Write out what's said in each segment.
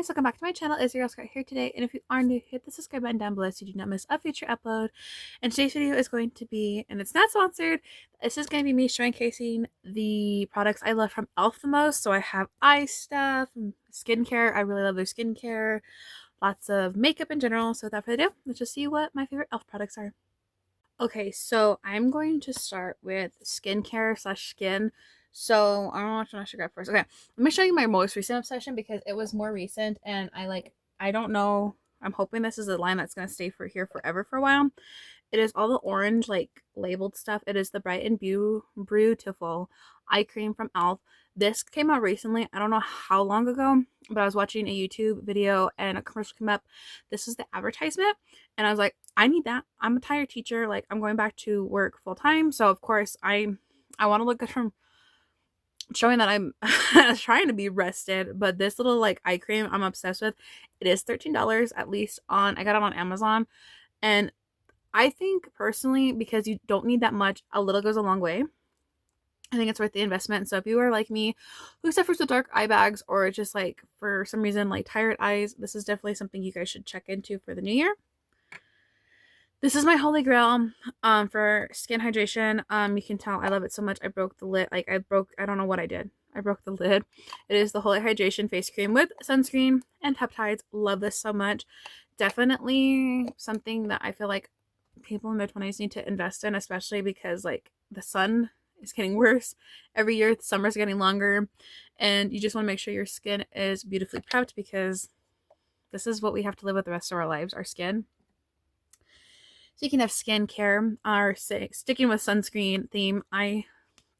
guys, welcome back to my channel. It's your girl Scarlett here today, and if you are new, hit the subscribe button down below so you do not miss a future upload. And today's video is going to be, and it's not sponsored, this is going to be me showcasing the products I love from e.l.f. the most. So I have eye stuff, skincare. I really love their skincare, lots of makeup in general. So without further ado, let's just see what my favorite e.l.f. products are. Okay, so I'm going to start with skincare slash skin. So I don't know which one I should grab first. Okay, let me show you my most recent obsession because it was more recent and I don't know. I'm hoping this is a line that's gonna stay for here forever for a while. It is all the orange like labeled stuff. It is the Bright and Beautiful eye cream from e.l.f. This came out recently. I don't know how long ago, but I was watching a YouTube video and a commercial came up. This is the advertisement, and I was like, I need that. I'm a tired teacher. Like, I'm going back to work full time, so of course I want to look good from showing that I'm trying to be rested. But this little like eye cream I'm obsessed with. It is $13 at least on. I got it on Amazon, and I think personally, because you don't need that much, a little goes a long way. I think it's worth the investment. So if you are like me, who suffers with dark eye bags or just like for some reason like tired eyes, this is definitely something you guys should check into for the new year. This is my holy grail for skin hydration. You can tell I love it so much. I broke the lid. I don't know what I did. I broke the lid. It is the Holy Hydration Face Cream with sunscreen and peptides. Love this so much. Definitely something that I feel like people in their 20s need to invest in, especially because like the sun is getting worse every year. The summer's getting longer, and you just want to make sure your skin is beautifully prepped because this is what we have to live with the rest of our lives, our skin. Speaking of skincare, or sticking with sunscreen theme,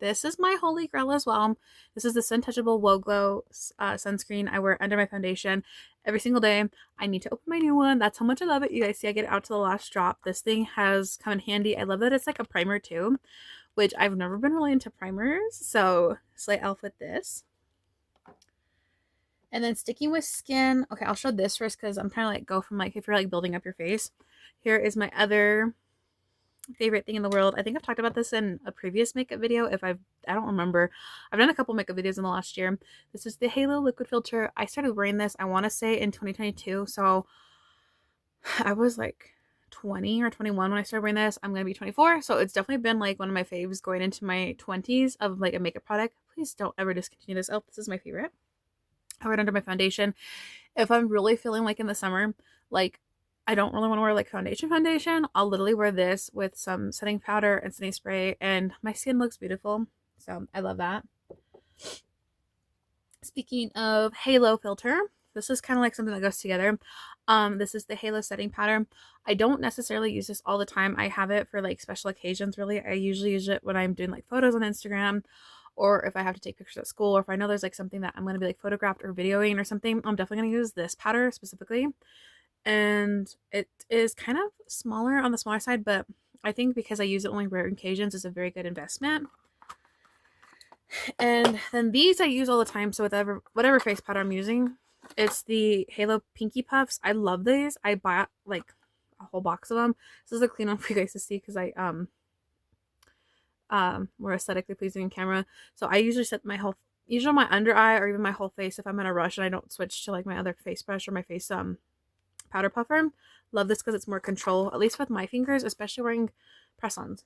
this is my holy grail as well. This is the Suntouchable Wow Glow sunscreen I wear under my foundation every single day. I need to open my new one. That's how much I love it. You guys see I get it out to the last drop. This thing has come in handy. I love that it's like a primer too, which I've never been really into primers. So slay e.l.f. with this. And then sticking with skin. Okay, I'll show this first because I'm trying to like go from like if you're like building up your face. Here is my other favorite thing in the world. I think I've talked about this in a previous makeup video. I don't remember. I've done a couple makeup videos in the last year. This is the Halo liquid filter. I started wearing this, I want to say in 2022. So I was like 20 or 21 when I started wearing this. I'm going to be 24. So it's definitely been like one of my faves going into my 20s of like a makeup product. Please don't ever discontinue this. Oh, this is my favorite. I wear it under my foundation. If I'm really feeling like in the summer, like I don't really want to wear like foundation, I'll literally wear this with some setting powder and setting spray, and my skin looks beautiful. So I love that. Speaking of Halo filter, this is kind of like something that goes together. This is the Halo setting powder. I don't necessarily use this all the time. I have it for like special occasions, really. I usually use it when I'm doing like photos on Instagram, or if I have to take pictures at school, or if I know there's like something that I'm going to be like photographed or videoing or something. I'm definitely going to use this powder specifically. And it is kind of smaller on the smaller side, but I think because I use it only rare occasions, it's a very good investment. And then these I use all the time, so whatever face powder I'm using, it's the Halo Pinky Puffs. I love these. I bought like a whole box of them. This is a clean one for you guys to see because I more aesthetically pleasing in camera. So I usually set usually my under eye or even my whole face if I'm in a rush and I don't switch to like my other face brush or my face powder puffer. Love this because it's more control, at least with my fingers, especially wearing press-ons.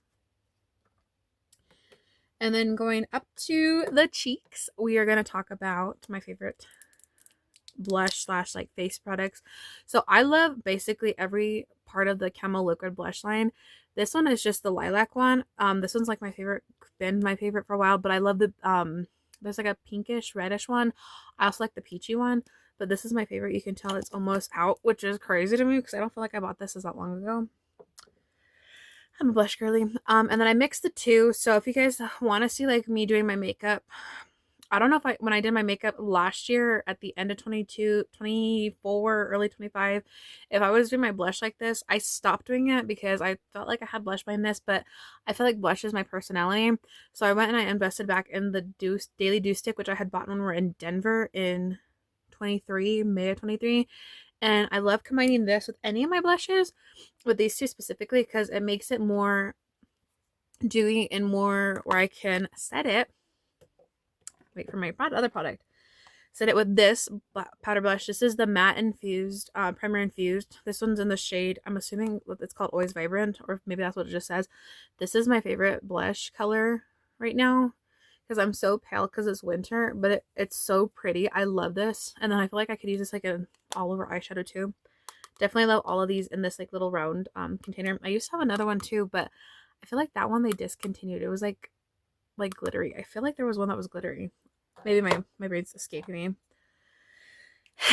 And then going up to the cheeks, we are going to talk about my favorite blush slash like face products. So I love basically every part of the Camo Liquid blush line. This one is just the lilac one. This one's like my favorite, been my favorite for a while, but I love the there's like a pinkish reddish one. I also like the peachy one, but this is my favorite. You can tell it's almost out, which is crazy to me because I don't feel like I bought this that long ago. I'm a blush girly. And then I mixed the two. So if you guys want to see like me doing my makeup, I don't know if when I did my makeup last year at the end of 22, 24, early 25, if I was doing my blush like this, I stopped doing it because I felt like I had blush behind this, but I feel like blush is my personality. So I went and I invested back in the Daily Dew Stick, which I had bought when we were in Denver in May of 23. And I love combining this with any of my blushes, with these two specifically, because it makes it more dewy and more where I can set it. Wait for my other product. set it with this powder blush. This is the matte infused, primer infused. This one's in the shade, I'm assuming it's called Always Vibrant, or maybe that's what it just says. This is my favorite blush color right now because I'm so pale because it's winter, but it's so pretty. I love this. And then I feel like I could use this like an all over eyeshadow too. Definitely love all of these in this like little round container. I used to have another one too, but I feel like that one they discontinued. It was like glittery. I feel like there was one that was glittery. Maybe my brain's escaping me.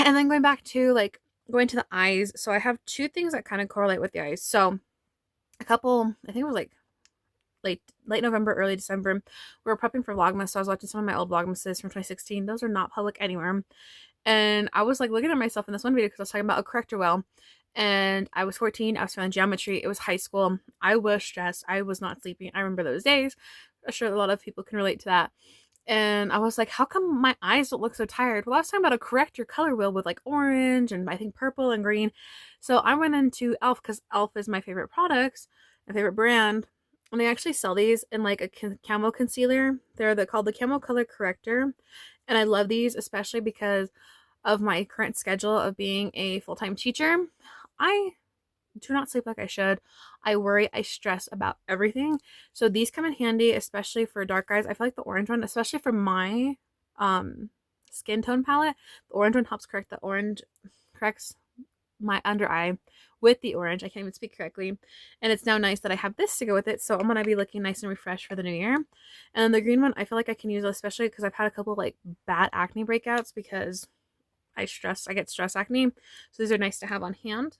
And then going back to like going to the eyes. So I have two things that kind of correlate with the eyes. So a couple, I think it was like late November, early December, we were prepping for Vlogmas. So I was watching some of my old Vlogmases from 2016. Those are not public anywhere. And I was like looking at myself in this one video because I was talking about a corrector wheel. And I was 14. I was feeling geometry. It was high school. I was stressed. I was not sleeping. I remember those days. I'm sure a lot of people can relate to that. And I was like, how come my eyes don't look so tired? Well, I was talking about a corrector color wheel with like orange and I think purple and green. So I went into e.l.f. because e.l.f. is my favorite products, my favorite brand. And they actually sell these in like a camo concealer. They're called the Camo Color Corrector. And I love these, especially because of my current schedule of being a full-time teacher. I do not sleep like I should. I worry, I stress about everything. So these come in handy, especially for dark eyes. I feel like the orange one, especially for my skin tone palette, the orange one helps correct the orange, corrects my under eye with the orange. I can't even speak correctly. And it's now nice that I have this to go with it. So I'm going to be looking nice and refreshed for the new year. And then the green one, I feel like I can use, especially because I've had a couple like bad acne breakouts because I get stress acne. So these are nice to have on hand.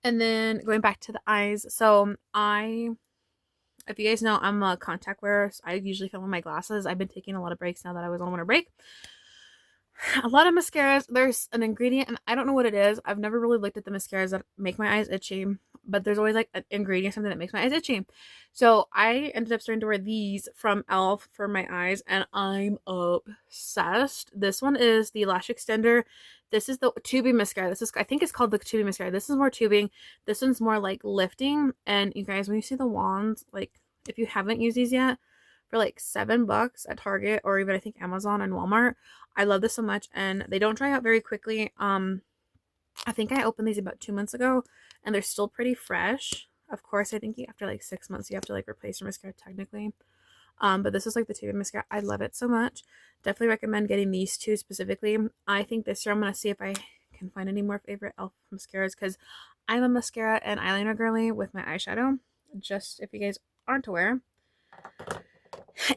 And then going back to the eyes. So if you guys know, I'm a contact wearer. So I usually film with my glasses. I've been taking a lot of breaks now that I was on winter break. A lot of mascaras. There's an ingredient, and I don't know what it is. I've never really looked at the mascaras that make my eyes itchy, but there's always like an ingredient, something that makes my eyes itchy. So I ended up starting to wear these from e.l.f. for my eyes, and I'm obsessed. This one is the lash extender. This is the tubing mascara. I think it's called the tubing mascara. This is more tubing. This one's more like lifting. And you guys, when you see the wands, like if you haven't used these yet, for like $7 at Target or even I think Amazon and Walmart. I love this so much, and they don't dry out very quickly. I think I opened these about 2 months ago, and they're still pretty fresh. Of course, I think after like 6 months, you have to like replace your mascara technically. But this is like the tubing mascara. I love it so much. Definitely recommend getting these two specifically. I think this year I'm gonna see if I can find any more favorite e.l.f. mascaras because I'm a mascara and eyeliner girly with my eyeshadow. Just if you guys aren't aware.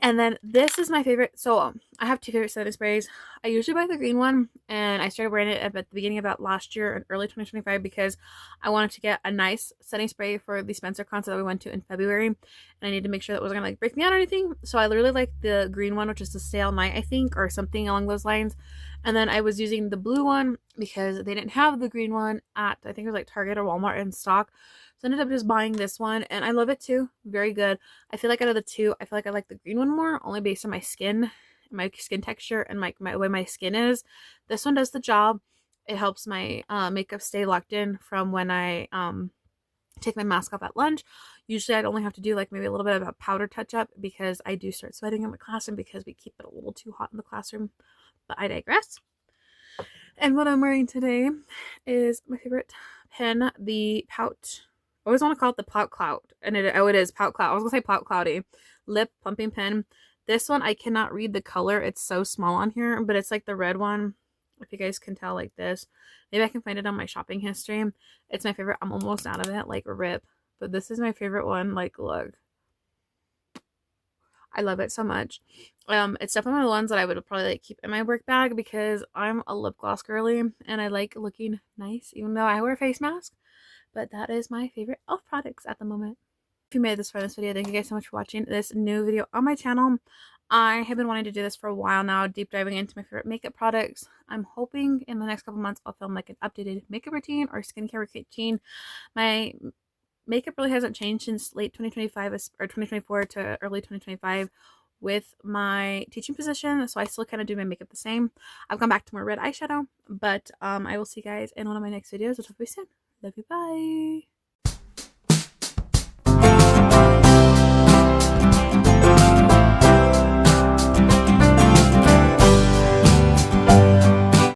And then this is my favorite. So I have two favorite setting sprays. I usually buy the green one, and I started wearing it at the beginning of that last year in early 2025 because I wanted to get a nice setting spray for the Spencer concert that we went to in February, and I needed to make sure that it wasn't gonna like break me out or anything. So I literally like the green one, which is the Stay All Night, I think, or something along those lines. And then I was using the blue one because they didn't have the green one at, I think it was like Target or Walmart in stock. So I ended up just buying this one, and I love it too. Very good. I feel like out of the two, I feel like I like the green one more, only based on my skin texture, and my way my skin is. This one does the job. It helps my makeup stay locked in from when I take my mask off at lunch. Usually I'd only have to do like maybe a little bit of a powder touch up because I do start sweating in my classroom because we keep it a little too hot in the classroom. But I digress. And what I'm wearing today is my favorite pen, the Pout. I always want to call it the Pout Clout. And it is Pout Clout. I was going to say Pout Cloudy. Lip plumping pen. This one, I cannot read the color. It's so small on here, but it's like the red one. If you guys can tell, like this. Maybe I can find it on my shopping history. It's my favorite. I'm almost out of it, like rip. But this is my favorite one. Like, look. I love it so much. It's definitely one of the ones that I would probably like keep in my work bag because I'm a lip gloss girly and I like looking nice even though I wear a face mask. But that is my favorite e.l.f. products at the moment. If you made this far in this video, thank you guys so much for watching this new video on my channel. I have been wanting to do this for a while now, deep diving into my favorite makeup products. I'm hoping in the next couple months I'll film like an updated makeup routine or skincare routine. My makeup really hasn't changed since late 2025 or 2024 to early 2025 with my teaching position, so I still kind of do my makeup the same. I've gone back to more red eyeshadow, but I will see you guys in one of my next videos. I'll talk to you soon. Love you, bye.